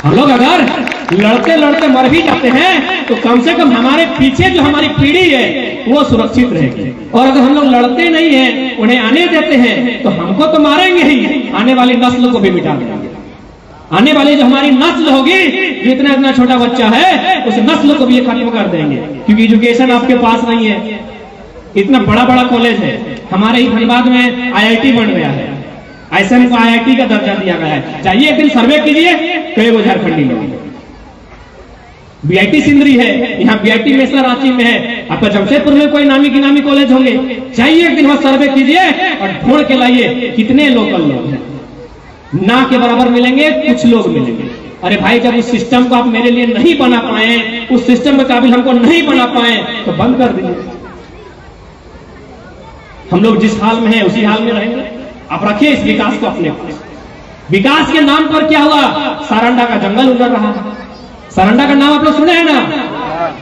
हम लोग अगर लड़ते लड़ते मर भी जाते हैं तो कम से कम हमारे पीछे जो हमारी पीढ़ी है वो सुरक्षित रहेगी। और अगर हम लोग लड़ते नहीं हैं, उन्हें आने देते हैं, तो हमको तो मारेंगे ही, आने वाली नस्ल को भी मिटा देंगे। आने वाली जो हमारी नस्ल होगी, जो इतना इतना छोटा बच्चा है, उस नस्ल को भी ये खत्म कर देंगे। क्योंकि एजुकेशन आपके पास नहीं है। इतना बड़ा बड़ा कॉलेज है, हमारे ही धनबाद में IIT बन गया है, ISM को IIT का दर्जा दिया गया है। चाहिए एक दिन सर्वे कीजिए, कई वो झारखंडी लोग। BIT सिंदरी है, यहाँ BIT मेसर रांची में है, आपका जमशेदपुर में कोई नामी गिनामी कॉलेज होंगे। चाहिए एक दिन वहां सर्वे कीजिए और ढूंढ के लाइए कितने लोकल लोग हैं। ना के बराबर मिलेंगे, कुछ लोग मिलेंगे। अरे भाई, जब उस सिस्टम को आप मेरे लिए नहीं बना पाए, उस सिस्टम में काबिल हमको नहीं बना पाए, तो बंद कर दीजिए। हम लोग जिस हाल में हैं उसी हाल में रहेंगे। आप रखिए इस विकास को अपने पास। विकास के नाम पर क्या हुआ? सारंडा का जंगल उजड़ रहा है। सारंडा का नाम आप लोग सुने हैं ना?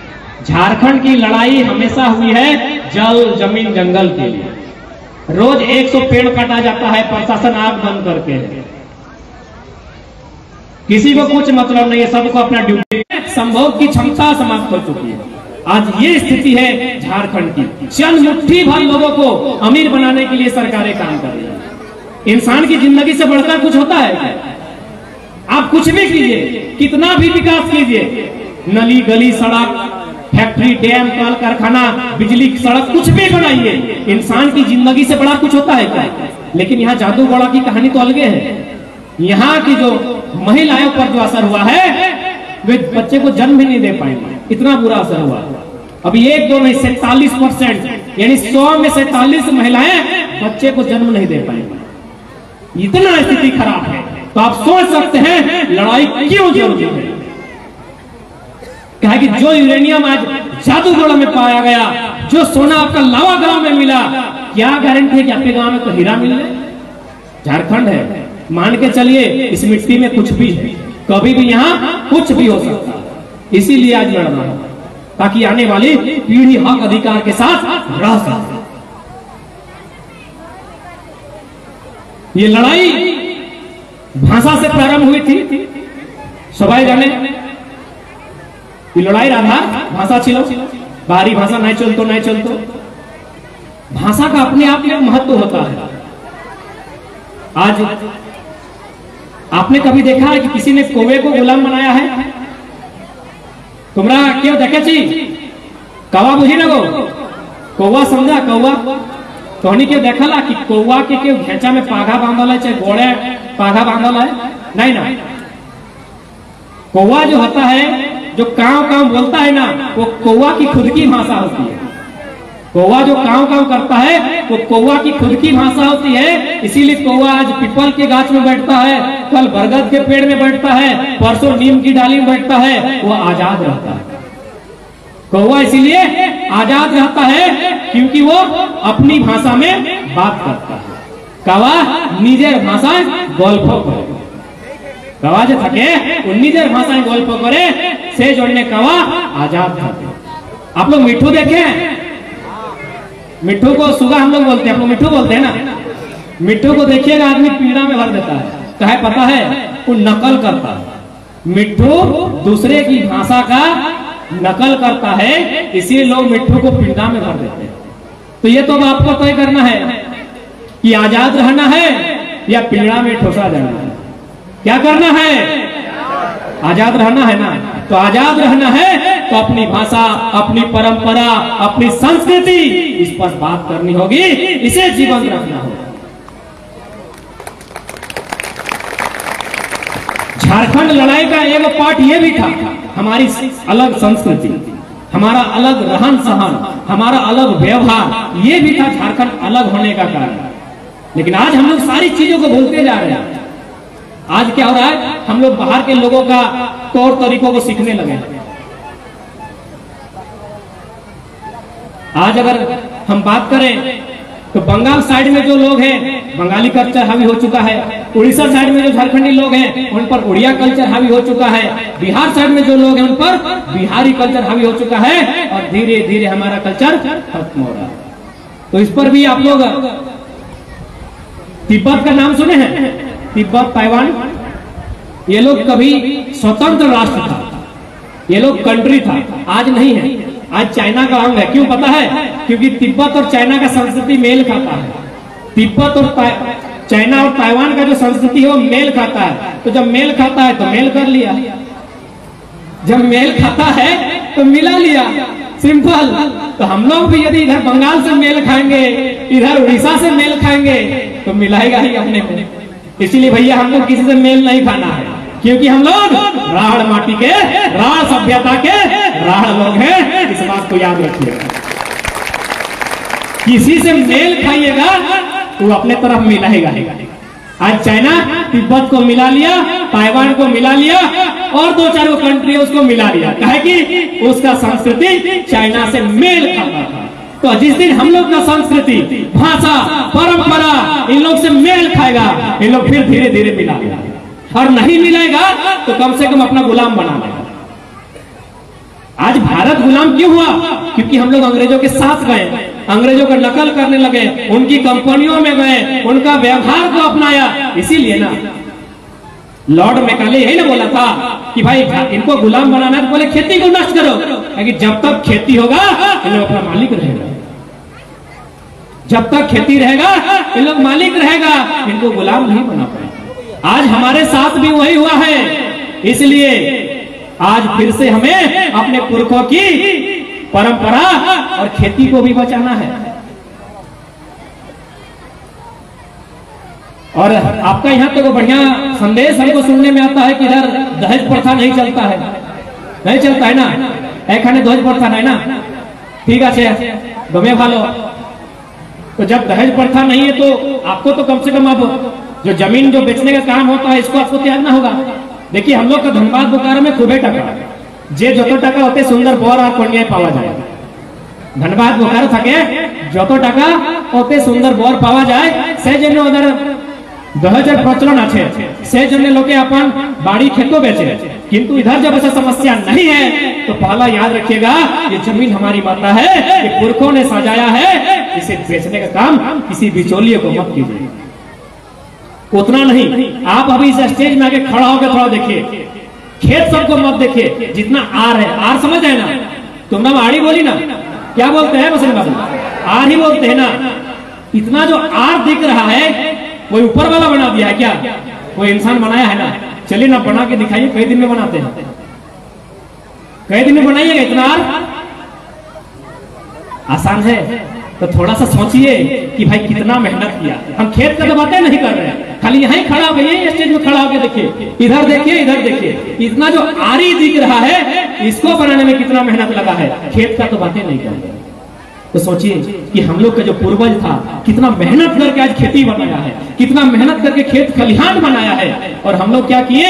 झारखंड की लड़ाई हमेशा हुई है जल जमीन जंगल के लिए। रोज 100 पेड़ काटा जाता है, प्रशासन आग बंद करके। किसी को कुछ मतलब नहीं है, सबको अपना ड्यूटी। संभोग की क्षमता समाप्त हो चुकी है। आज ये स्थिति है झारखंड की। चंद मुट्ठी भर लोगों को अमीर बनाने के लिए सरकारें काम कर रही है। इंसान की जिंदगी से बढ़कर कुछ होता है क्या? आप कुछ भी कीजिए, कितना भी विकास कीजिए, नली गली सड़क फैक्ट्री डैम कल कारखाना बिजली की सड़क कुछ भी बनाइए, इंसान की जिंदगी से बड़ा कुछ होता है क्या? लेकिन यहाँ जादू गौड़ा की कहानी तो अलग है। यहाँ की जो महिलाओं पर जो असर हुआ है, वे बच्चे को जन्म भी नहीं दे पाएंगे, इतना बुरा असर हुआ। अभी 1-2 नहीं 47%, यानी 100 में 47 महिलाएं बच्चे को जन्म नहीं दे पाएंगे। इतना स्थिति खराब है। तो आप सोच सकते हैं लड़ाई क्यों जरूरी है। कहा कि जो यूरेनियम आज जादूगढ़ में पाया गया, जो सोना आपका लावा गांव में मिला, क्या गारंटी है कि आपके गांव में तो हीरा मिल जाए? झारखंड है, मान के चलिए इस मिट्टी में कुछ भी है, कभी भी यहाँ कुछ भी हो सकता है। इसीलिए आज लड़ना है ताकि आने वाली पीढ़ी हक अधिकार के साथ रह सके। ये लड़ाई भाषा से प्रारंभ हुई थी, सबाई जाने लड़ाई राधा भाषा छिलो, बाहरी भाषा नहीं चलतो। भाषा का अपने आप में महत्व होता है। आज आपने कभी देखा है कि किसी ने कौवे को गुलाम बनाया है? तुमरा क्यों देखे छी कौवा बुझी ना गो, कौवा समझा कौवा तो क्यों देखला कि कौवा के क्यों घेचा में पाघा बांधल है, चाहे घोड़े पाघा बांधल है? नहीं ना। कौवा जो होता है, जो काव बोलता है ना, वो कौवा की खुद की भाषा होती है। कौवा जो काव करता है वो कौवा की खुद की भाषा होती है। इसीलिए कौवा आज पीपल के गाछ में बैठता है, कल बरगद के पेड़ में बैठता है, परसों नीम की डाली में बैठता है। वो आजाद रहता है। कौवा इसीलिए आजाद रहता है क्योंकि वो अपनी भाषा में बात करता है। कौवा निजेर भाषाएं गल्प करे, कौवा जो थके वो निजेर भाषाएं गल्प करे, से जोड़ने कौवा आजाद थके। आप लोग मिट्ठू देखे? मिट्ठू को सुगा हम लोग बोलते हैं, आप लोग मिट्ठू बोलते हैं ना। मिट्ठू को देखिएगा आदमी पीड़ा में भर देता है, कहे पता है वो नकल करता है। मिट्ठू दूसरे की भाषा का नकल करता है, इसीलिए लोग मिट्ठू को पिंडा में भर देते हैं। तो ये तो अब आपको तय करना है कि आजाद रहना है या पिंडा में ठोसा जाना है। क्या करना है? आजाद रहना है ना। तो आजाद रहना है तो अपनी भाषा, अपनी परंपरा, अपनी संस्कृति, इस पर बात करनी होगी, इसे जीवंत रखना होगा। झारखंड लड़ाई का एक पार्ट ये भी था, हमारी अलग संस्कृति, हमारा अलग रहन सहन, हमारा अलग व्यवहार, ये भी था झारखंड अलग होने का कारण। लेकिन आज हम लोग सारी चीजों को भूलते जा रहे हैं। आज क्या हो रहा है? हम लोग बाहर के लोगों का तौर तरीकों को सीखने लगे। आज अगर हम बात करें तो बंगाल साइड में जो लोग हैं, बंगाली कल्चर हावी हो चुका है। उड़ीसा साइड में जो झारखंडी लोग हैं, उन पर उड़िया कल्चर हावी हो चुका है। बिहार साइड में जो लोग हैं, उन पर बिहारी कल्चर हावी हो चुका है। और धीरे धीरे हमारा कल्चर खत्म हो रहा है। तो इस पर भी आप लोग तिब्बत का नाम सुने हैं? तिब्बत, ताइवान, ये लोग कभी स्वतंत्र राष्ट्र था, ये लोग कंट्री था, आज नहीं है। आज चाइना का अंग है। क्यों पता है? क्योंकि तिब्बत और चाइना का संस्कृति मेल खाता है। तिब्बत और चाइना और ताइवान का जो संस्कृति है वो मेल खाता है। तो जब मेल खाता है तो मेल कर लिया, जब मेल खाता है तो मिला लिया, सिंपल। तो हम लोग भी यदि इधर बंगाल से मेल खाएंगे, इधर उड़ीसा से मेल खाएंगे तो मिलाएगा ही अपने को। इसीलिए भैया हमको किसी से मेल नहीं खाना है, क्योंकि हम लोग राढ़ माटी के, राढ़ सभ्यता के राढ़ लोग हैं। इस बात को याद रखिएगा। किसी से मेल खाइएगा तो अपने तरफ मिलाएगा। आज चाइना तिब्बत को मिला लिया, ताइवान को मिला लिया और 2-4 कंट्री उसको मिला लिया। कहे कि उसका संस्कृति चाइना से मेल खाता था। तो जिस दिन हम लोग का संस्कृति, भाषा, परंपरा इन लोग से मेल खाएगा, इन लोग फिर धीरे धीरे मिलाएगा। और नहीं मिलेगा तो कम से कम अपना गुलाम बना लेगा। आज भारत गुलाम क्यों हुआ? क्योंकि हम लोग अंग्रेजों के साथ गए, अंग्रेजों का नकल करने लगे, उनकी कंपनियों में गए, उनका व्यवहार को अपनाया। इसीलिए ना लॉर्ड मैकाले यही ना बोला था कि भाई इनको गुलाम बनाना है तो बोले खेती को नष्ट करो, क्योंकि जब तक खेती होगा इन लोग अपना मालिक रहेगा। जब तक खेती रहेगा इन लोग मालिक रहेगा, इनको गुलाम नहीं बना पाएंगे। आज हमारे साथ भी वही हुआ है। इसलिए आज फिर से हमें अपने पुरखों की परंपरा और खेती को भी बचाना है। और आपका यहाँ तो बढ़िया संदेश हमको सुनने में आता है कि इधर दहेज प्रथा नहीं चलता है, नहीं चलता है ना, एखाने दहेज प्रथा नहीं ना, ठीक है गमे भालो। तो जब दहेज प्रथा नहीं है तो आपको तो कम से कम अब जो जमीन जो बेचने का काम होता है इसको आपको त्यागना होगा। देखिए हम लोग का धनबाद बोकारो में खूबे टका जे जो टका होते सुंदर बर और कन्या पावा जाए। धनबाद बोकारो थके जो टका होते सुंदर बर पावा जाए से जन उधर दहेजर प्रचलन आछे, से जन लोग अपन बाड़ी खेतों बेचे। किंतु इधर जब ऐसा समस्या नहीं है तो पहला याद रखिएगा ये जमीन हमारी माता है, ये पुरखों ने सजाया है, इसे बेचने का काम किसी बिचौलिए को मत कीजिए। उतना नहीं, आप अभी इस स्टेज में आके खड़ा होकर थोड़ा देखिए, खेत सबको मत देखिए, जितना आर है, आर समझ है ना, तुम ना आड़ी बोली ना, क्या बोलते हैं बसंत बाबू? आर ही बोलते हैं ना। इतना जो आर दिख रहा है वो ऊपर वाला बना दिया है क्या? वो इंसान बनाया है ना। चलिए ना बना के दिखाइए, कई दिन में बनाते हैं, कई दिन में बनाइएगा। इतना आर आसान है? तो थोड़ा सा सोचिए कि भाई कितना मेहनत किया। हम खेत का तो बातें नहीं कर रहे हैं, खाली यहीं खड़ा हो गए, स्टेज में खड़ा होकर देखिए, इधर देखिए, इधर देखिए, इतना जो आरी दिख रहा है इसको बनाने में कितना मेहनत लगा है। खेत का तो बातें नहीं कर रहे। तो सोचिए कि हम लोग का जो पूर्वज था कितना मेहनत करके आज खेती बनाया है, कितना मेहनत करके खेत खलिहान बनाया है। और हम लोग क्या किए?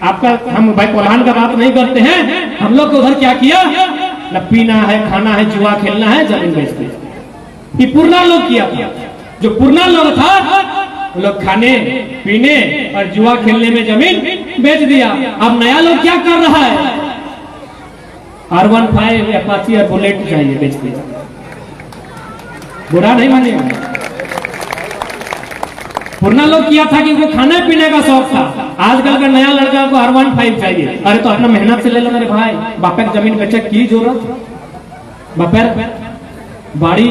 आपका हम भाई कोल्हान का बात नहीं करते हैं, हम लोग को उधर क्या किया? न पीना है, खाना है, जुआ खेलना है, जमीन बेचते। ये पुरना लोग किया था। जो पुरना लोग था वो लोग खाने पीने और जुआ खेलने में जमीन बेच दिया। अब नया लोग क्या कर रहा है? R15 अपाची और बुलेट चाहिए बेच दिया। बुरा नहीं मानिएगा, पुरना लोग किया था कि उनको खाने पीने का शौक था। आजकल का नया लड़का को R15 चाहिए। अरे तो अपना मेहनत से ले लो मेरे भाई, बापे की जमीन बेचे की जरूरत, बापे बाड़ी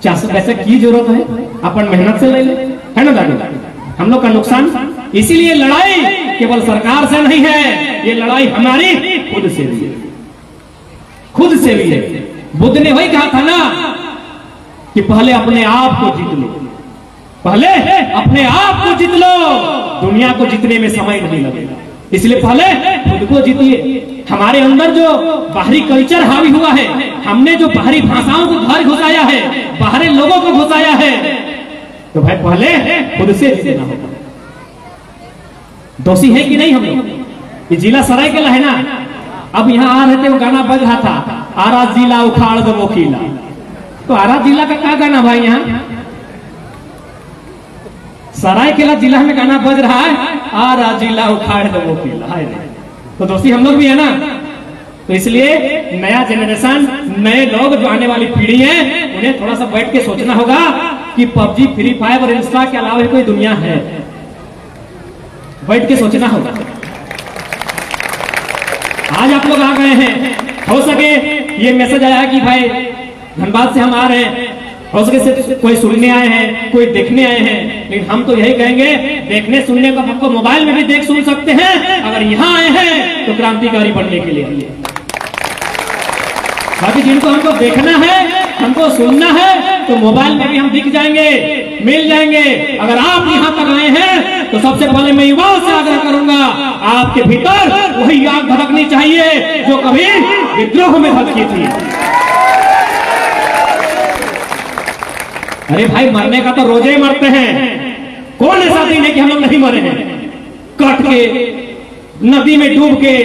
चास पैसे की जरूरत है, अपन मेहनत से ले ले, है ना दादी? हम लोग का नुकसान। इसीलिए लड़ाई केवल सरकार से नहीं है, ये लड़ाई हमारी खुद से भी है, खुद से भी है। बुद्ध ने वही कहा था ना कि पहले अपने आप को जीत लो, पहले अपने आप को जीत लो, दुनिया को जीतने में समय नहीं लगेगा। इसलिए पहले खुद को जीतिए। हमारे अंदर जो बाहरी कल्चर हावी हुआ है, हमने जो बाहरी भाषाओं को घर घुसाया है, बाहरी लोगों को घुसाया है, तो भाई पहले खुद से जीतना होगा। दोषी है कि नहीं हम लोग? ये जिला सरायकेला है ना, अब यहाँ आ रहे थे, वो गाना बज रहा था, आरा जिला उखाड़ दो किला। तो आरा जिला का क्या गाना भाई? यहाँ सरायकेला जिला में गाना बज रहा है, आरा जिला उखाड़ दो किला। तो दोस्ती हम लोग भी है ना। तो इसलिए नया जनरेशन, नए लोग जो आने वाली पीढ़ी है, उन्हें थोड़ा सा बैठ के सोचना होगा कि पबजी, फ्री फायर और इंस्टा के अलावा कोई दुनिया है। बैठ के सोचना होगा। आज आप लोग आ गए हैं, हो सके ये मैसेज आया कि भाई धनबाद से हम आ रहे हैं, हो सके से कोई सुनने आए हैं, कोई देखने आए हैं, लेकिन हम तो यही कहेंगे देखने सुनने को आपको मोबाइल में भी देख सुन सकते हैं। अगर यहाँ आए हैं तो क्रांतिकारी बनने के लिए। बाकी जिनको हमको देखना है, हमको सुनना है, तो मोबाइल में भी हम दिख जाएंगे, मिल जाएंगे। अगर आप यहाँ तक आए हैं तो सबसे पहले मैं युवाओं से आग्रह करूंगा, आपके भीतर वही आग धड़कनी चाहिए जो कभी विद्रोह में धड़की थी। अरे भाई मरने का तो रोजे मरते हैं, कौन ऐसा दिन है कि हम लोग नहीं मरे हैं? कट के, नदी में डूब के,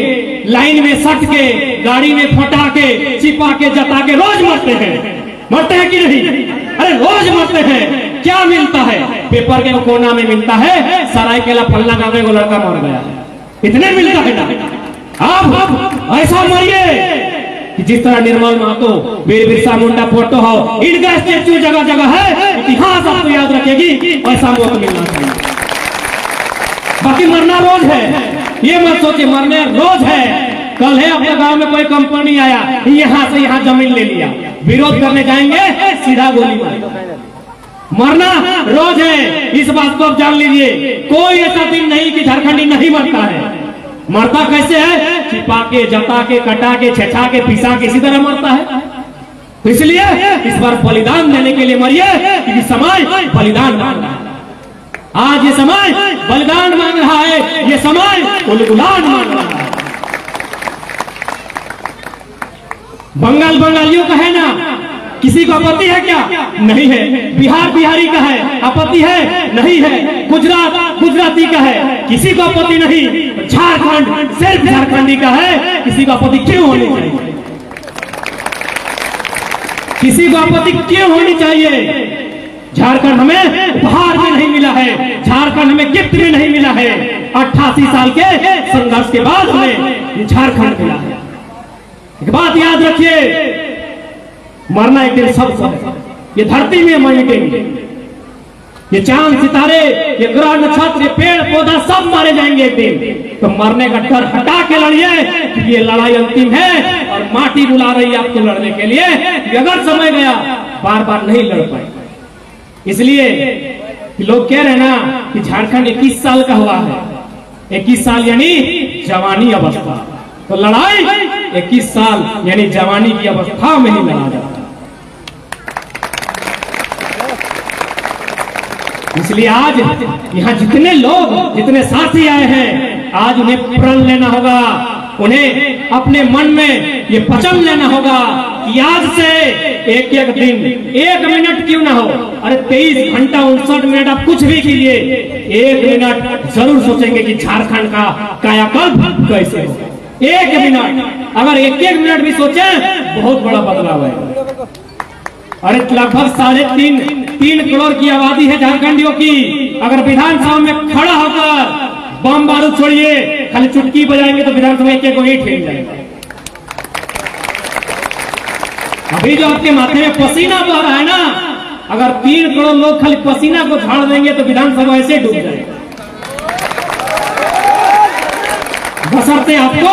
लाइन में सट के, गाड़ी में फटा के, छिपा के, जता के रोज मरते हैं। मरते हैं कि नहीं? अरे रोज मरते हैं। क्या मिलता है? पेपर के कोना में मिलता है सरायकेला फलना गांव में वो लड़का मर गया, इतने मिलता है ना। आप ऐसा मरिए कि जिस तरह निर्मल महतो, वीर बिरसा मुंडा फोटो हो, इनका स्टेच्यू जगह जगह है, इतिहास आपको याद रखेगी, ऐसा मौका मिलना चाहिए। बाकी मरना रोज है, ये मत सोचिए मरने रोज है। कल है अपने गांव में कोई कंपनी आया, यहाँ से यहाँ जमीन ले लिया, विरोध करने जाएंगे सीधा गोली मार। मरना रोज है, इस बात को आप जान लीजिए। कोई ऐसा दिन नहीं कि झारखंडी नहीं मरता है। मरता कैसे है? छिपा के, जता के, कटा के, छेछा के, पिसा के, इसी तरह मरता है। तो इसलिए इस बार बलिदान देने के लिए मरिए, क्योंकि समय बलिदान मांग रहा है। आज ये समय बलिदान मांग रहा है, ये समय उलगुलान मांग रहा है। बंगाल बंगालियों का है ना, किसी को आपत्ति है क्या? नहीं है। बिहार बिहारी का है, आपत्ति है? नहीं है। गुजरात गुजराती का है, किसी को आपत्ति नहीं। झारखंड सिर्फ झारखंडी का है, किसी को आपत्ति क्यों होनी चाहिए? किसी को आपत्ति क्यों होनी चाहिए? झारखंड हमें उपहार में नहीं मिला है, झारखंड हमें गिफ्ट में नहीं मिला है। 88 साल के संघर्ष के बाद हमें झारखंड मिला है। एक बात याद रखिए, मरना एक दिन सबको है। ये धरती में मिटेंगे, ये चांद सितारे, ये ग्रह नक्षत्र, ये पेड़ पौधा सब मारे जाएंगे एक दिन। तो मरने का डर हटा के लड़िए, ये लड़ाई अंतिम है और माटी बुला रही है आपको लड़ने के लिए। अगर समय गया बार बार नहीं लड़ पाए। इसलिए लोग कह रहे ना कि झारखंड 21 साल का हुआ है। 21 साल यानी जवानी अवस्था, तो लड़ाई 21 साल यानी जवानी की अवस्था में ही लड़ा जाता। इसलिए आज यहाँ जितने लोग, जितने साथी आए हैं, आज उन्हें प्रण लेना होगा, उन्हें अपने मन में ये वचन लेना होगा कि आज से एक एक दिन, एक मिनट क्यों ना हो, अरे 23 घंटा 59 मिनट आप कुछ भी कीजिए, एक मिनट जरूर सोचेंगे कि झारखंड का कायाकल्प कैसे हो। एक मिनट, अगर एक एक मिनट भी सोचे बहुत बड़ा बदलाव है। अरे लगभग 3.5 करोड़ की आबादी है झारखंडियों की। अगर विधानसभा में खड़ा होकर बम बारूद छोड़िए, खाली चुटकी बजाएंगे तो विधानसभा एक एक ईंट हिल जाएगा। अभी जो आपके माथे में पसीना बह रहा है ना, अगर 3 करोड़ लोग खाली पसीना को झाड़ देंगे तो विधानसभा ऐसे डूब जाएगा। बशर्ते आपको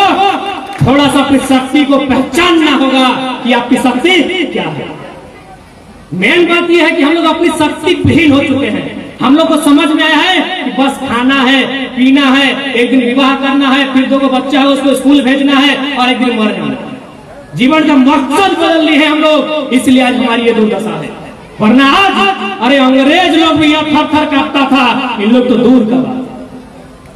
थोड़ा सा अपनी शक्ति को पहचानना होगा कि आपकी शक्ति क्या है। मेन बात यह है कि हम लोग अपनी शक्ति विहीन हो चुके हैं। हम लोग को समझ में आया है कि बस खाना है, पीना है, एक दिन विवाह करना है, फिर 2 बच्चा है उसको स्कूल भेजना है और एक दिन मर जाना है। जीवन का मकसद बदल लिए हैं हम लोग, इसलिए आज हमारी ये दुर्दशा है। वरना आज अरे अंग्रेज लोग भी यहाँ थर थर कांपता था, इन लोग तो दूर का बात।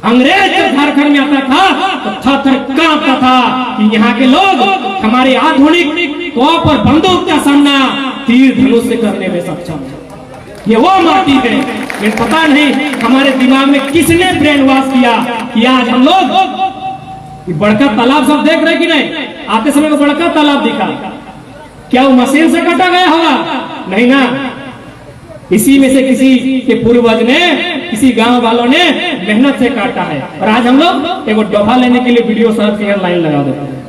अंग्रेज जब झारखंड में आता था तो थर थर कांपता था कि यहाँ के लोग हमारे आधुनिक तौर पर बंदूक का सामना तीर धनुष से करने में सक्षम है। ये वो माटी है, लेकिन पता नहीं हमारे दिमाग में किसने ब्रेन वॉश किया कि आज हम लोग बड़का तालाब सब देख रहे कि नहीं? आते समय को बड़का तालाब दिखा, क्या वो मशीन से काटा गया होगा? नहीं ना, इसी में से किसी के पूर्वज ने, किसी गांव वालों ने मेहनत से काटा है। और आज हम लोग एक डोभा लेने के लिए वीडियो साहब की लाइन लगा देते हैं।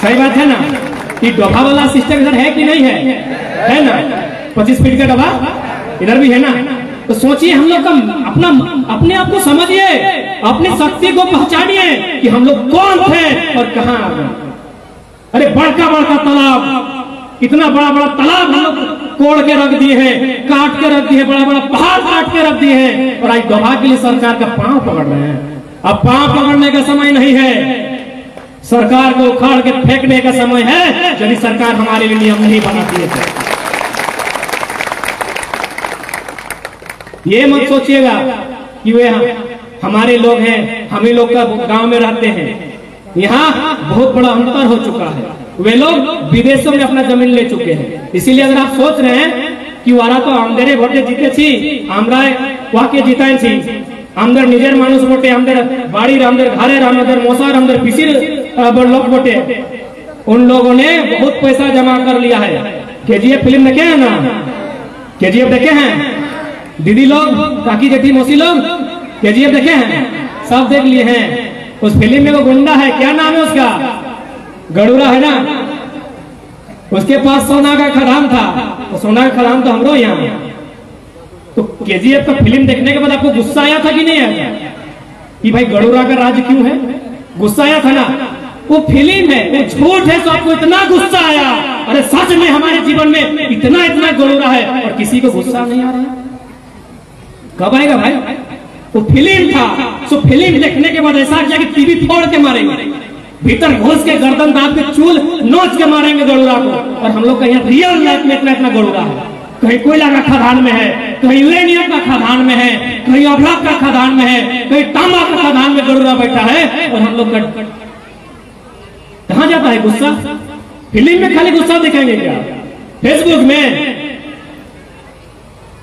सही बात है ना? कि डोभा वाला सिस्टम इधर है कि नहीं है? है ना? 25 फीट का डोभा इधर भी है ना? तो सोचिए हम लोग का अपने आप को समझिए, अपनी शक्ति को पहचानिए कि हम लोग कौन थे और कहां आ गए। अरे बड़का बड़का तालाब, इतना बड़ा बड़ा तालाब हम लोग कोड़ के रख दिए हैं, काट के रख दिए हैं, बड़ा बड़ा पहाड़ काट के रख दिए हैं, और आज दबा के लिए सरकार का पांव पकड़ रहे हैं। अब पांव पकड़ने का समय नहीं है, सरकार को उखाड़ के फेंकने का समय है, यदि सरकार हमारे लिए नियम नहीं बनाती है तो। ये मत सोचिएगा कि वे हमारे लोग हैं, हम ही लोग का गांव में रहते हैं। यहाँ बहुत बड़ा अंतर हो चुका है, वे लोग विदेशों में अपना जमीन ले चुके हैं। इसीलिए अगर आप सोच रहे हैं कि वारा तो आमदेरे भोटे जीते छी, हमरा वहाँ के जीताएं छी, आमदर निजर मानुष बोटे, आमदर बाड़ी आमदर घरे आमदर मोसार आमदर पिसिर लोग बोटे, उन लोगों ने बहुत पैसा जमा कर लिया है। केजीएफ फिल्म देखे हैं ना, केजीएफ देखे हैं दीदी लोग, काकी जेठी मौसी लोग, केजीएफ देखे हैं, सब देख लिए हैं। उस फिल्म में वो गुंडा है, क्या नाम है उसका, गड़ूरा है ना, उसके पास सोना का खदान था, तो सोना का खदान तो हमरो यहाँ। तो केजीएफ का फिल्म देखने के बाद आपको गुस्सा आया था कि नहीं आया कि भाई गड़ूरा का राज क्यों है? गुस्सा आया था ना। वो फिल्म है, वो झूठ है, तो आपको इतना गुस्सा आया। अरे सच में हमारे जीवन में इतना इतना गड़ूरा है और किसी को गुस्सा नहीं आ रहा है, कब आएगा भाई? वो फिल्म था, तो फिल्म देखने के बाद ऐसा किया कि टीवी फोड़ के मारेंगे, भीतर घुस के गर्दन दाब के चूल नोच के मारेंगे गड़ूरा को। और हम लोग का यहाँ रियल लाइफ में इतना इतना गड़ूरा है, कहीं कोयला का खदान में है, कहीं यूरेनियम का खदान में है, कहीं अभ्लाक का खदान में है, कहीं तांबा का खदान में गड़ूरा बैठा है। और हम लोग कहाँ जाता है गुस्सा? फिल्म में खाली गुस्सा दिखाएंगे क्या? फेसबुक में?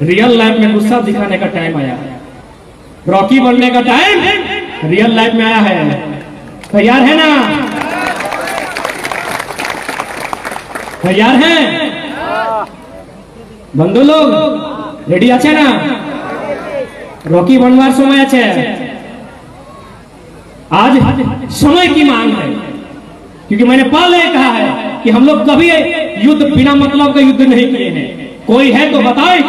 रियल लाइफ में गुस्सा दिखाने का टाइम आया है, रॉकी बनने का टाइम रियल लाइफ में आया है। तैयार है ना? तैयार है बंधु लोग? रेडी আছে ना? रॉकी बनवार समय আছে। आज समय की मांग है, क्योंकि मैंने पहले कहा है कि हम लोग कभी युद्ध बिना मतलब का युद्ध नहीं किए हैं। कोई है तो बताए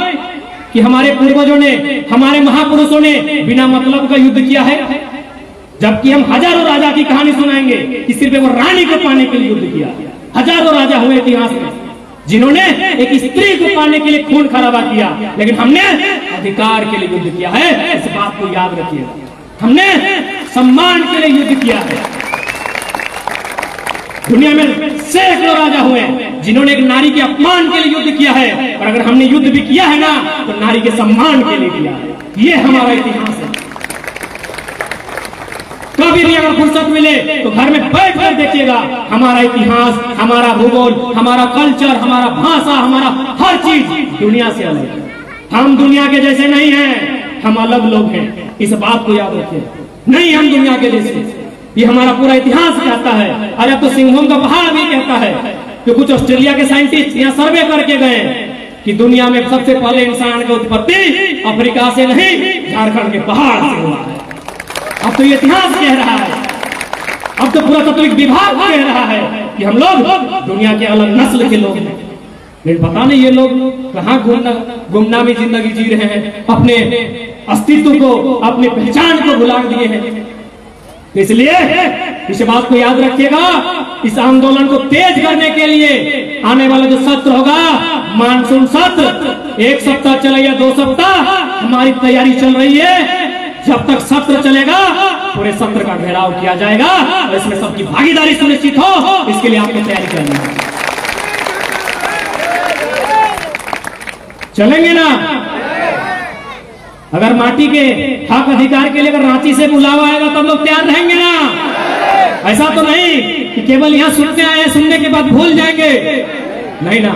कि हमारे पूर्वजों ने, हमारे महापुरुषों ने बिना मतलब का युद्ध किया है? जबकि हम हजारों राजा की कहानी सुनाएंगे कि सिर्फ वो रानी को पाने के लिए युद्ध किया। हजारों राजा हुए इतिहास में जिन्होंने एक स्त्री को पाने के लिए खून खराबा किया, लेकिन हमने अधिकार के लिए युद्ध किया है। इस बात को याद रखिएगा, हमने सम्मान के लिए युद्ध किया है। दुनिया में सैकड़ों राजा हुए जिन्होंने एक नारी के अपमान के लिए युद्ध किया है, और अगर हमने युद्ध भी किया है ना तो नारी के सम्मान के लिए किया है। ये हमारा इतिहास है। कभी भी अगर फुर्सत मिले तो घर में बैठ कर देखिएगा, हमारा इतिहास, हमारा भूगोल, हमारा कल्चर, हमारा भाषा, हमारा हर चीज दुनिया से अलग है। हम दुनिया के जैसे नहीं हैं, हम अलग लोग हैं। इस बात को याद रखिए, नहीं हम दुनिया के जैसे। ये हमारा पूरा इतिहास कहता है। अरे तो सिंहभूम का पहाड़ भी कहता है कि कुछ ऑस्ट्रेलिया के साइंटिस्ट यहाँ सर्वे करके गए कि दुनिया में सबसे पहले इंसान की उत्पत्ति अफ्रीका से नहीं, झारखंड के पहाड़ से हुआ है। अब तो ये इतिहास कह रहा है, अब तो पुरातत्विक विभाग कह रहा है कि हम लोग दुनिया के अलग नस्ल के लोग हैं। लेकिन पता नहीं ये लोग कहाँ गुमनामी जिंदगी जी रहे हैं, अपने अस्तित्व को, अपनी पहचान को भुला दिए हैं। इसलिए इस बात को याद रखिएगा, इस आंदोलन को तेज करने के लिए आने वाला जो सत्र होगा, मानसून सत्र, 1 सप्ताह चले या 2 सप्ताह, हमारी तैयारी चल रही है। जब तक सत्र चलेगा पूरे सत्र का घेराव किया जाएगा और इसमें सबकी भागीदारी सुनिश्चित हो, इसके लिए आपको तैयारी करनी है। चलेंगे ना? अगर माटी के हक अधिकार के लिए अगर रांची से बुलावा आएगा तो हम लोग तैयार रहेंगे ना? ऐसा तो नहीं कि केवल यहाँ सुनते आए, सुनने के बाद भूल जाएंगे, नहीं ना।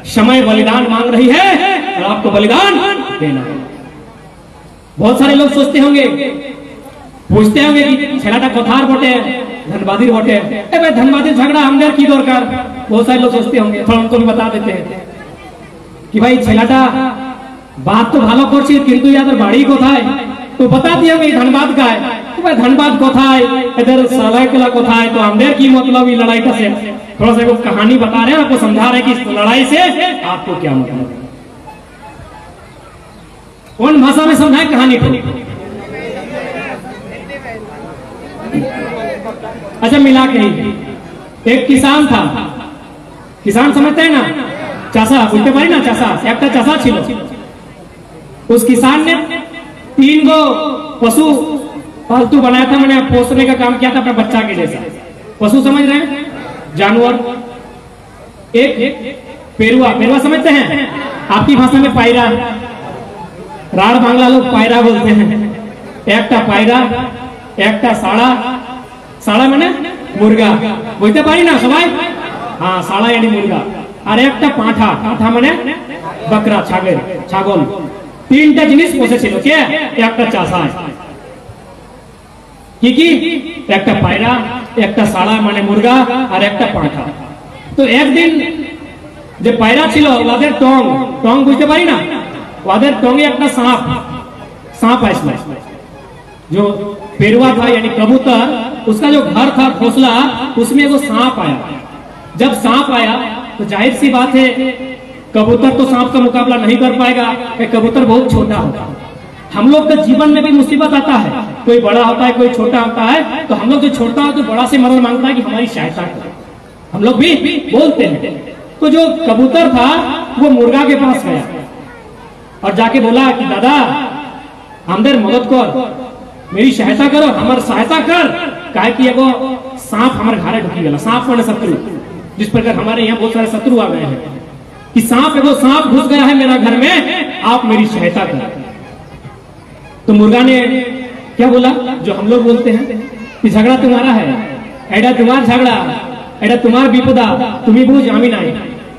समय बलिदान मांग रही है और आपको बलिदान देना है। बहुत सारे लोग सोचते होंगे, पूछते होंगे कि छेलाटा कोथार बोटे, धनबादी बोटे, भाई धनबादी झगड़ा हमने की दरकार। बहुत सारे लोग सोचते होंगे, थोड़ा उनको भी बता देते हैं कि भाई छेलाटा बात तो भालो करछी किंतु यार बाड़ी कोथाय, तो बता दिया धनबाद का है। तो भाई धनबाद कोथाय, इधर सरायकेला कोथाय, तो हमने की मतलब ये लड़ाई का से थोड़ा सा वो कहानी बता रहे हैं, आपको समझा रहे हैं कि इस लड़ाई से आपको क्या मतलब है। कौन भाषा में समझाए कहानी को? अच्छा मिला के ही, एक किसान था, किसान समझते हैं ना, चासा बोलते पारी ना, चासा एक चासा छिलो। उस किसान ने 3 गो पशु पालतू बनाया था, मैंने पोसने का काम किया था अपने बच्चा के जैसा। पशु समझ रहे हैं, जानवर। एक पेरुआ, पेरुआ समझते हैं? आपकी भाषा में पायरा, राड़ बांग्ला लोग पायरा बोलते हैं। एक पायरा, एक साड़ा, साड़ा मैंने मुर्गा बोलते पारी ना सबाई, हाँ साड़ा यानी मुर्गा। और एक पाठा, पाठा मैंने बकरा, छागल, छागल। 3टा जिनिस पोसे छिलो के, एक चासा की एक पायरा, एक साड़ा माने मुर्गा और एक पाठा। तो एक दिन जब पायरा छिलो वादेर टोंग, टोंग बुझते पारी ना, वादेर टोंगे एक सांप, सांप आइसला। जो पेरुआ था यानी कबूतर, उसका जो घर था घोंसला, उसमें वो सांप आया। जब सांप आया तो जाहिर सी बात है कबूतर तो सांप का मुकाबला नहीं कर पाएगा, कबूतर बहुत छोटा होता है। हम लोग के जीवन में भी मुसीबत आता है, कोई बड़ा होता है कोई छोटा होता है, तो हम लोग जो छोटा हो तो बड़ा से मदद मांगता है कि हमारी सहायता करो, हम लोग भी बोलते हैं। तो जो कबूतर था वो मुर्गा के पास गया और जाके बोला कि दादा हमदर मदद कर, मेरी सहायता करो, हमारी सहायता कर। काहे कि एगो सांप हमारे घरे ढुकी गया, सांप माने शत्रु, जिस प्रकार हमारे यहाँ बहुत सारे शत्रु आ गए हैं कि सांप, एगो सांप घुस गया है मेरा घर में, आप मेरी सहायता करें। तो मुर्गा ने क्या बोला, जो हम लोग बोलते हैं कि झगड़ा तुम्हारा है, एडा तुम्हार झगड़ा, एडा तुम्हार विपदा, तुम्हें बुझ आमी नहीं,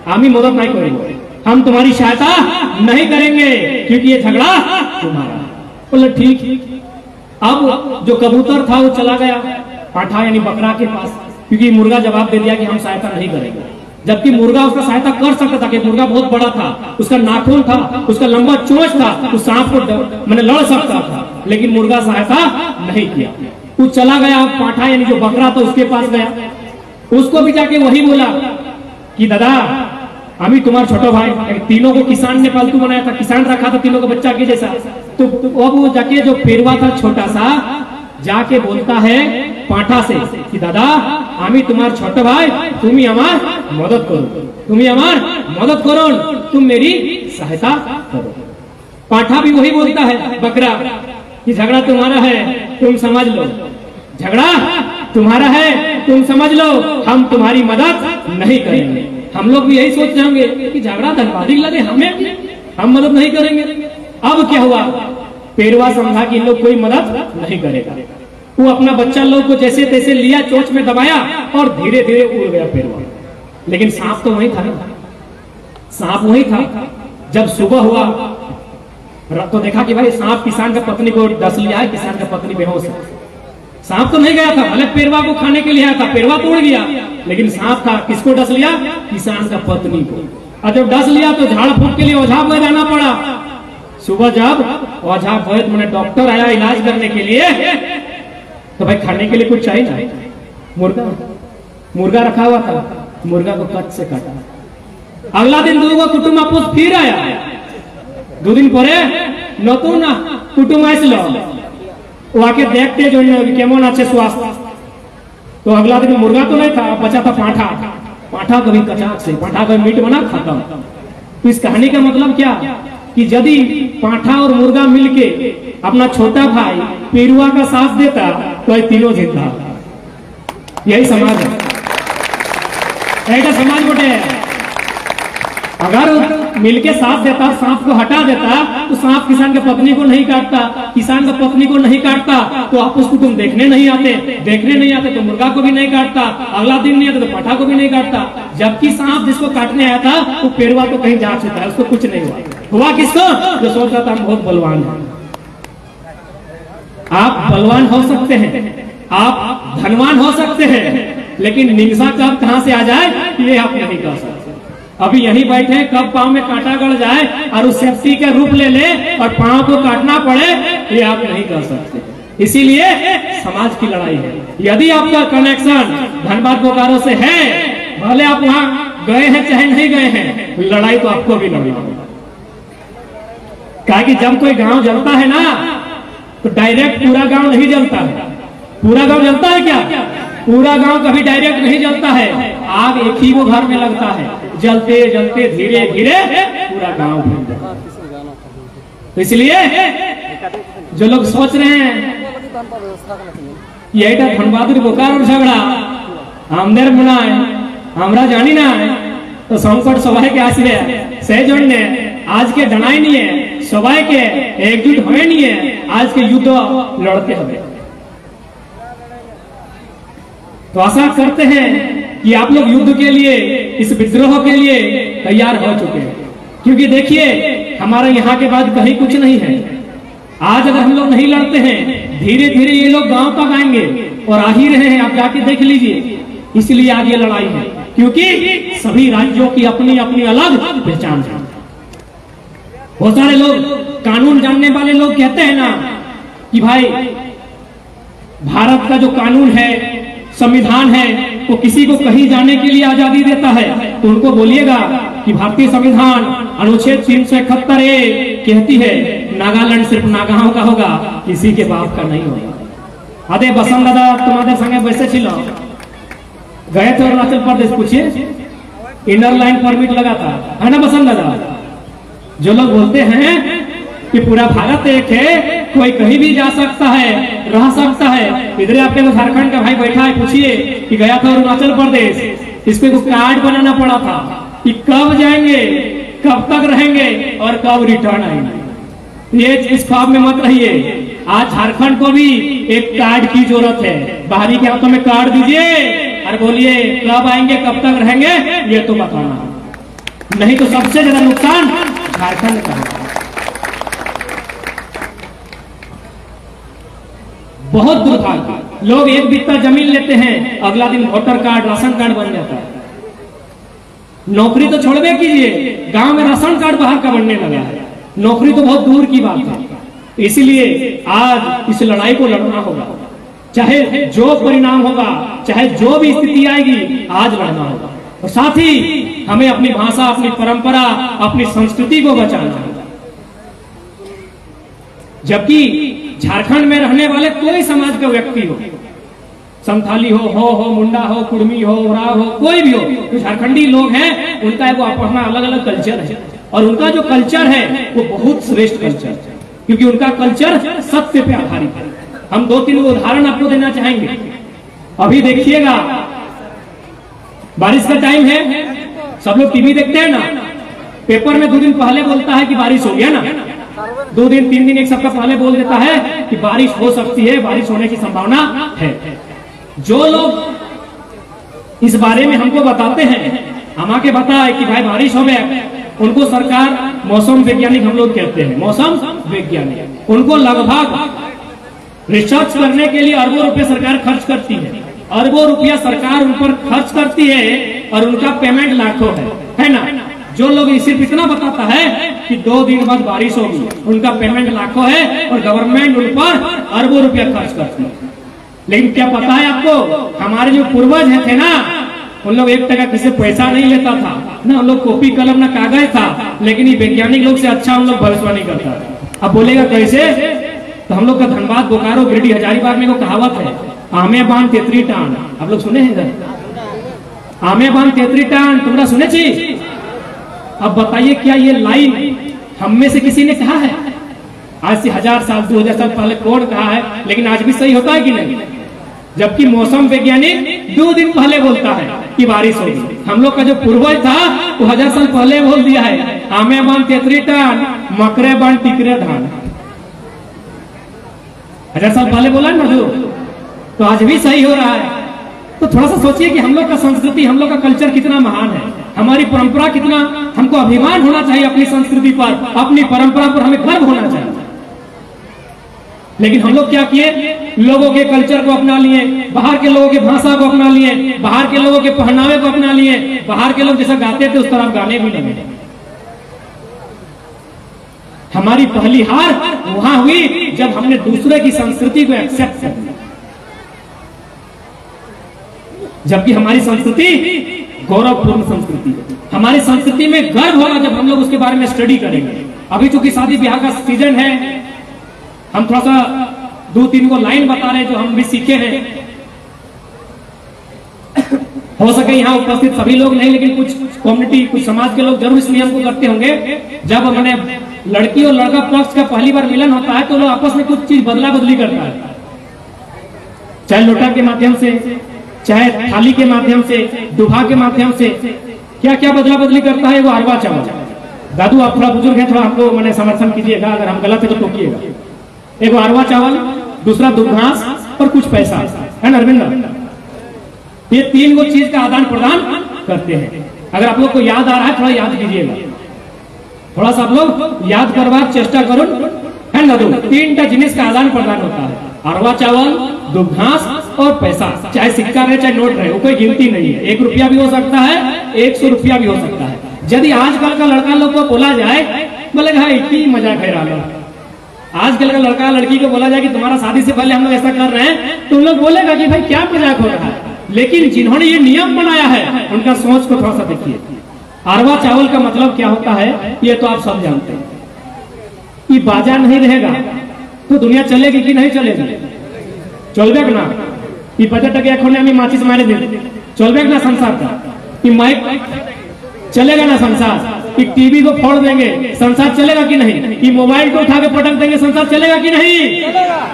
आमी मदद नहीं करेंगे, हम तुम्हारी सहायता नहीं करेंगे क्योंकि ये झगड़ा तुम्हारा। बोले ठीक। अब जो कबूतर था वो चला गया पाठा यानी बकरा के पास, क्योंकि मुर्गा जवाब दे दिया कि हम सहायता नहीं करेंगे, जबकि मुर्गा उसका सहायता कर सकता था कि मुर्गा बहुत बड़ा था, उसका नाखून था, उसका लंबा चोंच था, उस सांप को मैंने लड़ सकता था, लेकिन मुर्गा सहायता नहीं किया। वो चला गया पाठा यानी जो बकरा था उसके पास गया, उसको भी जाके वही बोला कि दादा अभी तुम्हारा छोटा भाई, तीनों को किसान ने पालतू बनाया था, किसान रखा था तीनों को बच्चा के जैसा। तो अब वो जाके जो पेरुआ था छोटा सा, जाके बोलता है पाठा से कि दादा आमी तुम्हार छोटा भाई, तुम ही हमार मदद करो, तुम ही हमार मदद करो, तुम मेरी सहायता करो। पाठा भी वही बोलता है बकरा कि झगड़ा तुम्हारा है तुम समझ लो, झगड़ा तुम्हारा है तुम समझ लो, हम तुम्हारी मदद नहीं करेंगे। हम लोग भी यही सोच रहे होंगे कि झगड़ा धनबादी लगे हमें, हम मदद नहीं करेंगे। अब क्या हुआ, पेरुआ समझा कि इन लोग कोई मदद नहीं करेगा। वो अपना बच्चा लोग को जैसे तैसे लिया, चोंच में दबाया और धीरे धीरे उड़ गया पेरुआ। लेकिन सांप तो वही था ना, सांप वही था। जब सुबह हुआ तो देखा कि भाई सांप किसान का पत्नी को डस लिया है, किसान का पत्नी बेहोश है। सांप तो नहीं गया था, भले पेरुआ को खाने के लिए आया था, पेरुआ तो उड़ गया, लेकिन सांप था किसको डस लिया, किसान का पत्नी को। और जब डस लिया तो झाड़ फूक के लिए ओझा वैद्य जाना पड़ा। सुबह जब ओझा वैद्य मैंने डॉक्टर आया इलाज करने के लिए, तो भाई खाने के लिए कुछ चाहिए ना, मुर्गा, मुर्गा रखा हुआ था, मुर्गा को कट से काटा। अगला दिन दूगो कुटुंब आपस फिर आया, 2 दिन परे नतून कुटुंब आइसलो, वाके देखते जो केमन आछे स्वास्थ्य। तो अगला दिन मुर्गा तो नहीं था, बचा था पाठा। पाठा कभी कचाक से, पाठा कभी मीट बना खत्म। तो इस कहानी का मतलब क्या कि यदि पाठा और मुर्गा मिलके अपना छोटा भाई पेरुआ का साथ देता तो ये तीनों जीतता। यही समाज है, ऐसा समाज बोटे है। अगर मिलके साथ देता, सांप को हटा देता, तो सांप किसान के पत्नी को नहीं काटता, किसान का पत्नी को नहीं काटता तो आपस को तुम देखने नहीं आते, देखने नहीं आते तो मुर्गा को भी नहीं काटता, अगला दिन नहीं आता तो पाठा को भी नहीं काटता। जबकि सांप जिसको काटने आया था वो पेरुआ तो कहीं जा चुका है, उसको कुछ नहीं हुआ किसको, जो सोच रहा था हम बहुत बलवान है। आप बलवान हो सकते हैं, आप धनवान हो सकते हैं, लेकिन हिंसा कब कहां से आ जाए ये आप नहीं कर सकते। अभी यही बैठे, कब पांव में कांटा गड़ जाए और उस सेफ्टी का रूप ले ले और पांव को काटना पड़े, ये आप नहीं कर सकते। इसीलिए समाज की लड़ाई है। यदि आपका कनेक्शन धनबाद बोकारो से है, भले आप वहां गए हैं चाहे नहीं गए हैं, लड़ाई तो आपको भी लड़ना होगा। कहा कि जब कोई गांव जलता है ना तो डायरेक्ट पूरा गांव नहीं जलता है। पूरा गांव जलता है क्या? पूरा गांव कभी डायरेक्ट नहीं जलता है। आग एक ही वो घर में लगता है, जलते जलते धीरे धीरे पूरा गांव भूल जाता है। तो इसलिए जो लोग सोच रहे हैं यही धनबादुर बोकार झगड़ा आमदेर बनाए हमरा जानी ना तो संकट सबाई के आश्रय से जोड़ने आज के डनाई नहीं है, सबाई के एकजुट हुए नहीं है, आज के युद्ध लड़ते हुए। तो आशा करते हैं कि आप लोग युद्ध के लिए, इस विद्रोह के लिए तैयार हो चुके हैं, क्योंकि देखिए हमारे यहाँ के बाद कहीं कुछ नहीं है। आज अगर हम लोग नहीं लड़ते हैं, धीरे धीरे ये लोग गांव तक आएंगे और आ ही रहे हैं, आप जाके देख लीजिए। इसलिए आज ये लड़ाई है, क्योंकि सभी राज्यों की अपनी अपनी अलग पहचान है। बहुत सारे लोग, कानून जानने वाले लोग कहते हैं ना कि भाई भारत का जो कानून है, संविधान है, वो किसी को कहीं जाने के लिए आजादी देता है। तो उनको बोलिएगा कि भारतीय संविधान अनुच्छेद 371 कहती है नागालैंड सिर्फ नागाओं का होगा, किसी के बाप का नहीं होगा। अरे बसंत दादा तुम्हारे संगे वैसे छिलो गए थे अरुणाचल प्रदेश, पूछिए इनर लाइन परमिट लगा था, है ना बसंत दादा? जो लोग बोलते हैं कि पूरा भारत एक है, कोई कहीं भी जा सकता है, रह सकता है। इधर आपके झारखंड का भाई बैठा है, पूछिए कि गया था अरुणाचल प्रदेश, इसको एक कार्ड बनाना पड़ा था कि कब जाएंगे, कब तक रहेंगे और कब रिटर्न आएंगे। ये इस ख्वाब में मत रहिए। आज झारखंड को भी एक कार्ड की जरूरत है। बाहरी के हाथों में कार्ड दीजिए और बोलिए कब आएंगे, कब तक रहेंगे, ये तो बताना। नहीं तो सबसे ज्यादा नुकसान झारखंड का है। बहुत दुर्भाग्य, लोग एक बित्ता जमीन लेते हैं, अगला दिन वोटर कार्ड, राशन कार्ड बन जाता है। नौकरी तो छोड़वे कीजिए, गांव में राशन कार्ड बाहर का बनने लगा है, नौकरी तो बहुत दूर की बात है। इसलिए आज इस लड़ाई को लड़ना होगा, चाहे जो परिणाम होगा, चाहे जो भी स्थिति आएगी, आज लड़ना होगा। और साथ ही हमें अपनी भाषा, अपनी परंपरा, अपनी संस्कृति को बचाना होगा। जबकि झारखंड में रहने वाले कोई समाज का व्यक्ति हो, संथाली हो, मुंडा हो, कुर्मी हो, उराव हो, कोई भी हो, तो झारखंडी लोग हैं, उनका एक अपना अलग अलग कल्चर है। और उनका जो कल्चर है वो बहुत श्रेष्ठ कल्चर है, क्योंकि उनका कल्चर सत्य पे आधारित है। हम 2-3 उदाहरण आपको देना चाहेंगे। अभी देखिएगा बारिश का टाइम है, सब लोग टीवी देखते हैं ना, पेपर में 2 दिन पहले बोलता है कि बारिश हो गया ना, 2 दिन 3 दिन एक सप्ताह पहले बोल देता है कि बारिश हो सकती है, बारिश होने की संभावना है। जो लोग इस बारे में हमको बताते हैं, हम आके बताए कि भाई बारिश हो गया, उनको सरकार मौसम वैज्ञानिक हम लोग कहते हैं, मौसम वैज्ञानिक। उनको लगभग रिसर्च करने के लिए अरबों रुपए सरकार खर्च करती है, अरबों रुपया सरकार उन पर खर्च करती है और उनका पेमेंट लाखों है ना। जो लोग सिर्फ इतना बताता है कि 2 दिन बाद बारिश होगी, उनका पेमेंट लाखों है और गवर्नमेंट उन पर अरबों रुपया खर्च करती है। लेकिन क्या पता है आपको, हमारे जो पूर्वज थे ना, उन लोग 1 टका किसी पैसा नहीं लेता था ना, उन लोग कॉपी कलम ना कागज था, लेकिन ये वैज्ञानिक लोग से अच्छा उन लोग भविष्यवाणी करता था। अब बोलेगा कैसे? तो हम लोग का धनबाद, बोकारो, गिरिडीह, हजारीबाग में को कहावत है, आमे बांध तेतरी टान। आप लोग सुने हैं? आमे बांध तेतरी टान तुमरा सुने छी? अब बताइए क्या ये लाइन हम में से किसी ने कहा है? आज से 1000 साल 2000 साल पहले कौन कहा है? लेकिन आज भी सही होता है कि नहीं? जबकि मौसम वैज्ञानिक 2 दिन पहले बोलता है कि बारिश होगी। हम लोग का जो पूर्वज था वो 1000 साल पहले बोल दिया है, आमे बांध तेतरी टान, मकरे बांध टिकरे धान। 1000 साल पहले बोला ना जो, तो आज भी सही हो रहा है। तो थोड़ा सा सोचिए कि हम लोग का संस्कृति, हम लोग का कल्चर कितना महान है, हमारी परंपरा कितना, हमको अभिमान होना चाहिए अपनी संस्कृति पर, अपनी परंपरा पर हमें गर्व होना चाहिए। लेकिन हम लोग क्या किए? लोगों के कल्चर को अपना लिए, बाहर के लोगों की भाषा को अपना लिए, बाहर के लोगों के पहनावे को अपना लिए, बाहर के लोग जैसा गाते थे उस तरह गाने भी लगे। हमारी पहली हार वहां हुई जब हमने दूसरे की संस्कृति को एक्सेप्ट कर लिया। जबकि हमारी संस्कृति गौरवपूर्ण संस्कृति है, हमारी संस्कृति में गर्व होगा जब हम लोग उसके बारे में स्टडी करेंगे। अभी चूंकि शादी ब्याह का सीजन है, हम थोड़ा सा 2-3 को लाइन बता रहे हैं जो हम भी सीखे हैं। हो सके यहाँ उपस्थित सभी लोग नहीं, लेकिन कुछ कम्युनिटी, कुछ समाज के लोग जरूर इस नियम को करते होंगे। जब मैंने लड़की और लड़का पक्ष का पहली बार मिलन होता है तो लोग आपस में कुछ चीज बदला बदली करता है, चाहे लोटा के माध्यम से, चाहे थाली के माध्यम से, दुहा के माध्यम से, क्या क्या बदला बदली करता है। वो अरवा चावल, दादू आप थोड़ा बुजुर्ग है, थोड़ा हमको मैंने समर्थन कीजिएगा, अगर हम गलत है तो टोकिएगा। एक अरवा चावल, दूसरा दूध घास और कुछ पैसा, है ना अरविंद? ये 3 चीज का आदान प्रदान करते हैं। अगर आप लोग को याद आ रहा है थोड़ा याद कीजिएगा, थोड़ा सा आप लोग याद करवा चेष्टा करो, है ना? 3टा जिनिस का आदान प्रदान होता है, अरवा चावल, दूध घास और पैसा। चाहे सिक्का रहे चाहे नोट रहे, वो कोई गिनती नहीं है। 1 रुपया भी हो सकता है, 100 रुपया भी हो सकता है। यदि आजकल का लड़का लोग को बोला जाए, बोले भाई की मजाक है रहा, आजकल का लड़का लड़की को बोला जाए कि तुम्हारा शादी से पहले हम लोग ऐसा कर रहे हैं, तो लोग बोलेगा कि भाई क्या मजाक हो रहा है। लेकिन जिन्होंने ये नियम बनाया है उनका सोच को थोड़ा सा देखिए। अरवा चावल का मतलब क्या होता है ये तो आप सब जानते हैं कि बाजार नहीं रहेगा तो दुनिया चलेगी कि नहीं चलेगी? चलबे ना। ये 50 टके एखोने हमें माचिस मारे दे, चलबे ना संसार का? कि माइक चलेगा ना संसार? कि टीवी को फोड़ देंगे संसार चलेगा कि नहीं? कि मोबाइल को उठा के पटक देंगे संसार चलेगा कि नहीं?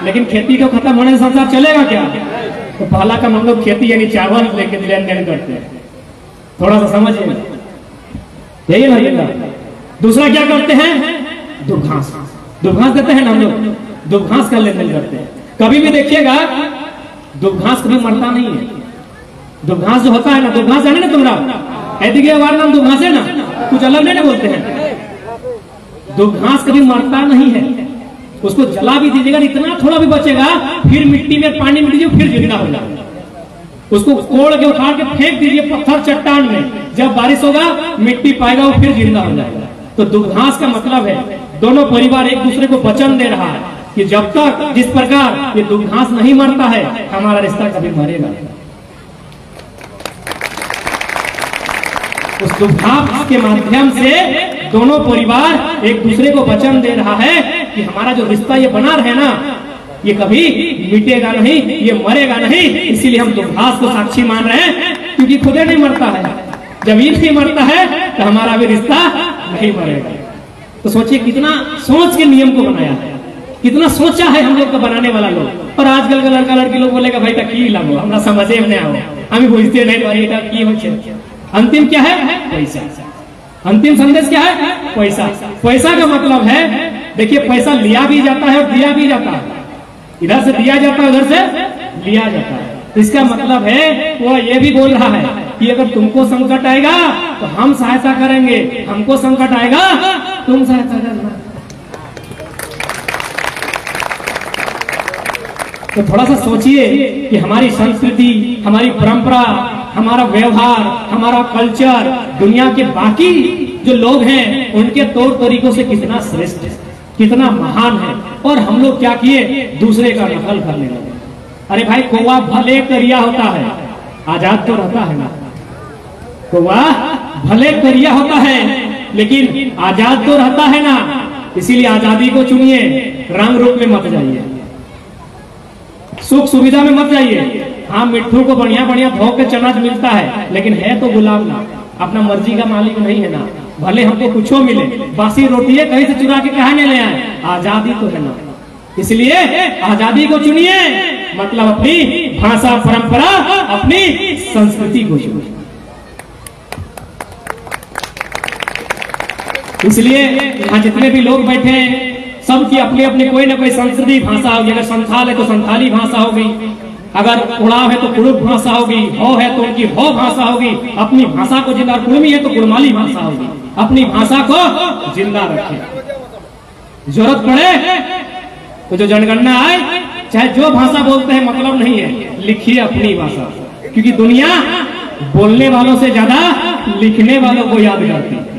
लेकिन खेती को खत्म होने से संसार चलेगा क्या? तो पहला का हम लोग खेती यानी चावल लेके लेन देन करते हैं, थोड़ा सा समझिए, यही ना। दूसरा क्या करते हैं? दूध घास, दूध घास देते हैं ना हम लोग, दूध घास का लेन देन करते हैं। कभी भी देखिएगा दूध घास कभी मरता नहीं है। दूध घास जो होता है ना, दूध घास जाने ना तुम्हारा ऐदिके बार नाम दूध घास है ना, कुछ अलग नहीं ना बोलते हैं। दूध घास कभी मरता नहीं है, उसको जला भी दीजिएगा इतना थोड़ा भी बचेगा, फिर मिट्टी में पानी में दीजिए फिर जिंदा हो जाएगा। उसको कोड़ के उखाड़ के फेंक दीजिए पत्थर चट्टान में, जब बारिश होगा मिट्टी पाएगा वो फिर जिंदा हो जाएगा। तो दूध घास का मतलब है दोनों परिवार एक दूसरे को वचन दे रहा है कि जब तक जिस प्रकार ये दूध घास नहीं मरता है हमारा रिश्ता कभी मरेगा। उस दूध घास के माध्यम से दोनों परिवार एक दूसरे को वचन दे रहा है कि हमारा जो रिश्ता ये बना रहे ना ये कभी मिटेगा नहीं, ये मरेगा नहीं। इसीलिए हम दूध घास को साक्षी मान रहे हैं, क्योंकि खुदे नहीं मरता है। जब ये नहीं मरता है तो हमारा भी रिश्ता नहीं मरेगा। तो सोचिए कितना सोच के नियम को बनाया है, कितना सोचा है हम लोग का बनाने वाला लोग। और आजकल का लड़का लड़की लोग बोलेगा भाई की लगो हमरा समझे में नहीं आओ, हम बुझते नहीं। अंतिम क्या है? पैसा। अंतिम संदेश क्या है? पैसा। पैसा का मतलब है, देखिए पैसा लिया भी जाता है और दिया भी जाता है। इधर से दिया जाता है, उधर से लिया जाता है। इसका मतलब है वो ये भी बोल रहा है कि अगर तुमको संकट आएगा तो हम सहायता करेंगे, हमको संकट आएगा तुम सहायता करना। तो थोड़ा सा सोचिए कि हमारी संस्कृति, हमारी परंपरा, हमारा व्यवहार, हमारा कल्चर दुनिया के बाकी जो लोग हैं उनके तौर तरीकों से कितना श्रेष्ठ है, कितना महान है। और हम लोग क्या किए? दूसरे का नकल करने लगे। अरे भाई कौवा भले करिया होता है, आजाद तो रहता है ना। कौवा भले करिया होता है लेकिन आजाद तो रहता है ना। इसीलिए आजादी को चुनिए, रंग रूप में मत जाइए, सुख सुविधा में मत जाइए। हाँ मिट्ठू को बढ़िया बढ़िया भोग के चना मिलता है, लेकिन है तो गुलाम ना, अपना मर्जी का मालिक नहीं है ना। भले हमको कुछ मिले, बासी रोटी है कहीं से चुरा के कहा नहीं ले आए, आजादी तो है ना। इसलिए आजादी को चुनिए, मतलब अपनी भाषा, परंपरा, अपनी संस्कृति को चुनिए। इसलिए यहाँ जितने भी लोग बैठे हैं सबकी अपनी अपनी कोई ना कोई संस्कृति भाषा होगी। अगर संथाल है तो संथाली भाषा होगी, अगर उड़ाव है तो कुड़ुक भाषा होगी, हो है तो उनकी हो भाषा होगी। अपनी भाषा को जिंदा, कुड़मी है तो कुड़माली भाषा होगी। अपनी भाषा को जिंदा रखें, जरूरत पड़े तो जो जनगणना आए चाहे जो भाषा बोलते हैं मतलब नहीं है, लिखिए अपनी भाषा, क्योंकि दुनिया बोलने वालों से ज्यादा लिखने वालों को याद करती है।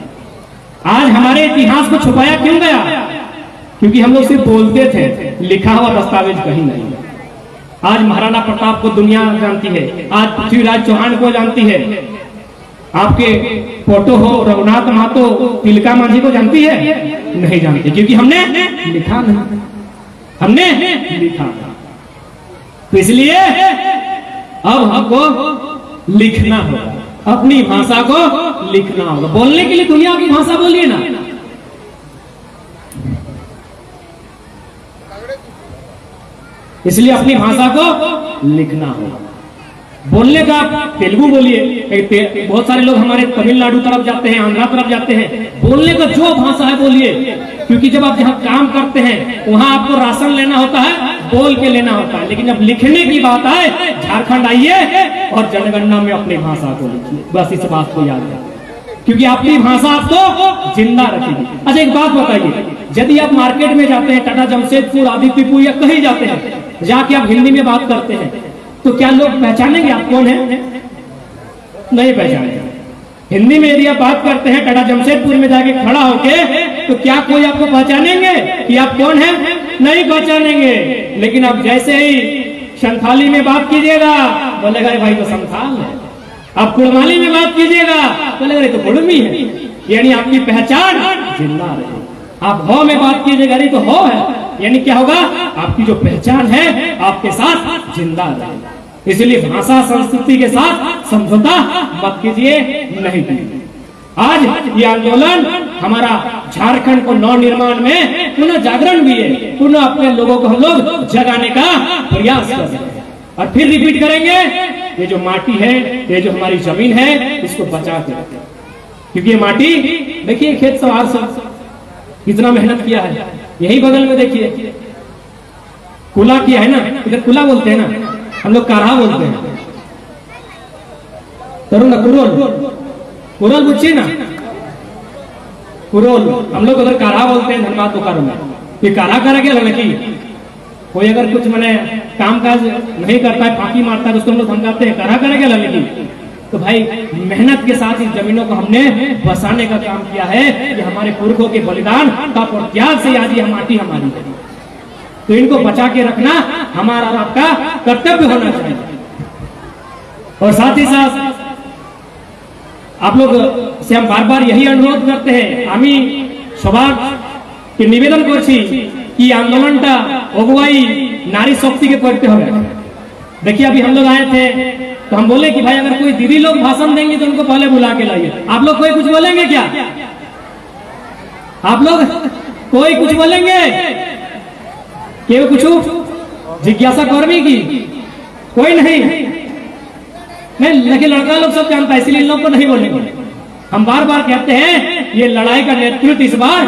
आज हमारे इतिहास को छुपाया क्यों गया? क्योंकि हम लोग सिर्फ बोलते थे, लिखा हुआ दस्तावेज कहीं नहीं। आज महाराणा प्रताप को दुनिया जानती है, आज पृथ्वीराज चौहान को जानती है, आपके फोटो हो रघुनाथ महतो तिलका मांझी को जानती है? नहीं जानती, क्योंकि हमने लिखा नहीं, हमने लिखा। तो इसलिए अब हमको लिखना होगा, अपनी भाषा को लिखना होगा। बोलने के लिए दुनिया की भाषा बोलिए ना, इसलिए अपनी भाषा को लिखना होगा। बोलने का तेलुगु बोलिए, बहुत सारे लोग हमारे तमिलनाडु तरफ जाते हैं, आंध्रा तरफ जाते हैं, बोलने का जो भाषा है बोलिए, क्योंकि जब आप जहाँ काम करते हैं वहां आपको राशन लेना होता है, बोल के लेना होता है, लेकिन जब लिखने की बात आए, झारखंड आइए और जनगणना में अपनी भाषा को लिखिए, बस इस बात को याद रखिए, क्योंकि अपनी भाषा आपको जिंदा रखेगी। अच्छा एक बात बताइए, यदि आप मार्केट में जाते हैं, टाटा जमशेदपुर आदित्यपुर या कहीं जाते हैं, जाके आप हिंदी में बात करते हैं, तो क्या लोग पहचानेंगे आप कौन है? नहीं पहचानेंगे। हिंदी में यदि आप बात करते हैं टाटा जमशेदपुर में जाके खड़ा होके, तो क्या कोई आपको पहचानेंगे कि आप कौन हैं? नहीं पहचानेंगे। लेकिन आप जैसे ही संथाली में बात कीजिएगा, बोलेगा भाई तो संथाल है। आप कुड़माली में बात कीजिएगा, बोलेगा तो कुड़मी है। यानी आपकी पहचान जिंदा रहे। आप हो में बात कीजिएगा, तो हो है, यानी क्या होगा? आपकी जो पहचान है आपके साथ जिंदा रहे। इसलिए भाषा संस्कृति के साथ समझौता मत कीजिए, नहीं कीजिए। आज ये आंदोलन हमारा झारखंड को नव निर्माण में पुनः जागरण भी है, पुनः अपने लोगों को हम लोग जगाने का प्रयास कर रहे हैं। और फिर रिपीट करेंगे, ये जो माटी है, ये जो हमारी जमीन है, इसको बचा के रखें, क्योंकि ये माटी देखिए, खेत सवार सब कितना मेहनत किया है। यही बगल में देखिए कुला किया है ना, इधर कुला बोलते हैं ना, हम लोग काढ़ा बोलते हैं। तरुण कुरोल, कुरोल पूछिए ना, कुरोल हम लोग उधर काढ़ा बोलते हैं, धनबाद बोकारो में। ये काढ़ा करा गया लड़की, कोई अगर कुछ मैंने काम काज नहीं करता है, फांकी मारता है, उसको हम लोग धमकाते हैं, काढ़ा करा गया लड़की। तो भाई मेहनत के साथ इस जमीनों को हमने बसाने का काम किया है। ये हमारे पुरखों के बलिदान तप और त्याग से आज ये माटी हमारी है, तो इनको बचा के रखना हमारा और आपका कर्तव्य होना चाहिए। और साथ ही साथ आप लोग से हम बार बार यही अनुरोध करते हैं, आमी सबार निवेदन करছি कि आंदोलनটা अगुवाई नारी शक्ति के करते হবে। देखिए अभी हम लोग आए थे तो हम बोले कि भाई अगर कोई दीदी लोग भाषण देंगे तो उनको पहले बुला के लाइए। आप लोग कोई कुछ बोलेंगे क्या? आप लोग कोई कुछ बोलेंगे? केवल कुछ जिज्ञासा करने की कोई नहीं, लेकिन लड़का लोग सब जानता है, इसलिए इन लोग को नहीं बोलेंगे। हम बार बार कहते हैं ये लड़ाई का नेतृत्व इस बार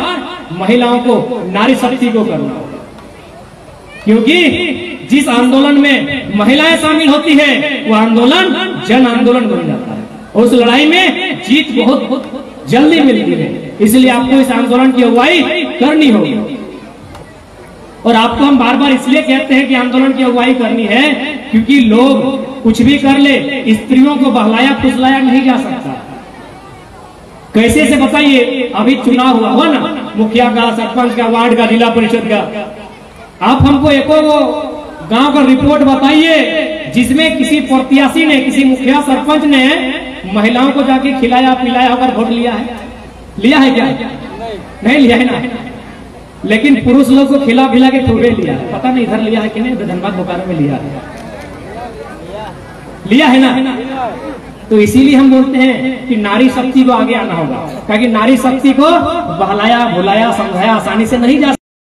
महिलाओं को, नारी शक्ति को करना होगा, क्योंकि जिस आंदोलन में महिलाएं शामिल होती है वो आंदोलन जन आंदोलन बन जाता है, और उस लड़ाई में जीत बहुत जल्दी मिलती है। इसलिए आपको इस आंदोलन की अगुवाई करनी होगी। और आपको हम बार बार इसलिए कहते हैं कि आंदोलन की अगुवाई करनी है, क्योंकि लोग कुछ भी कर ले, स्त्रियों को बहलाया फुसलाया नहीं जा सकता। कैसे से बताइए, अभी चुनाव हुआ ना, मुखिया का, सरपंच का, वार्ड का, जिला परिषद का, आप हमको एको गांव का रिपोर्ट बताइए जिसमें किसी प्रत्याशी ने, किसी मुखिया सरपंच ने महिलाओं को जाके खिलाया पिलाया होकर वोट लिया है? लिया है क्या? नहीं लिया है ना। लेकिन पुरुष लोग को खिला पिला के ठोके लिया है, पता नहीं इधर लिया है कि नहीं, धनबाद बोकारो में लिया है, लिया है ना। तो इसीलिए हम बोलते हैं कि नारी शक्ति को आगे आना होगा, क्योंकि नारी शक्ति को बहलाया भुलाया समझाया आसानी से नहीं जा